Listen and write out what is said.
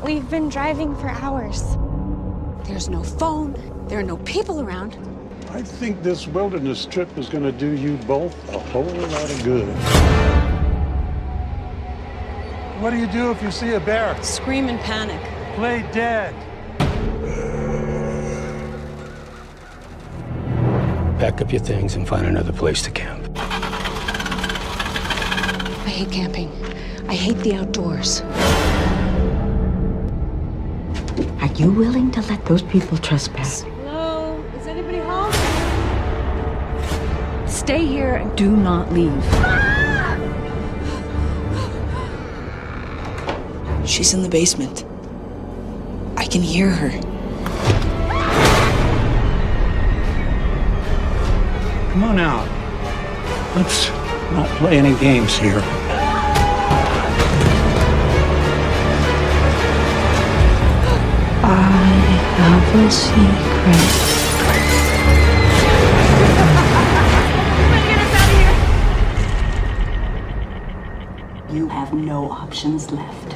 We've been driving for hours. There's no phone. There are no people around. I think this wilderness trip is going to do you both a whole lot of good. What do you do if you see a bear? Scream in panic. Play dead. Pack up your things and find another place to camp. I hate camping. I hate the outdoors. Are you willing to let those people trespass? Hello? Is anybody home? Stay here and do not leave. She's in the basement. I can hear her. Come on out. Let's not play any games here. I have a secret. You have no options left.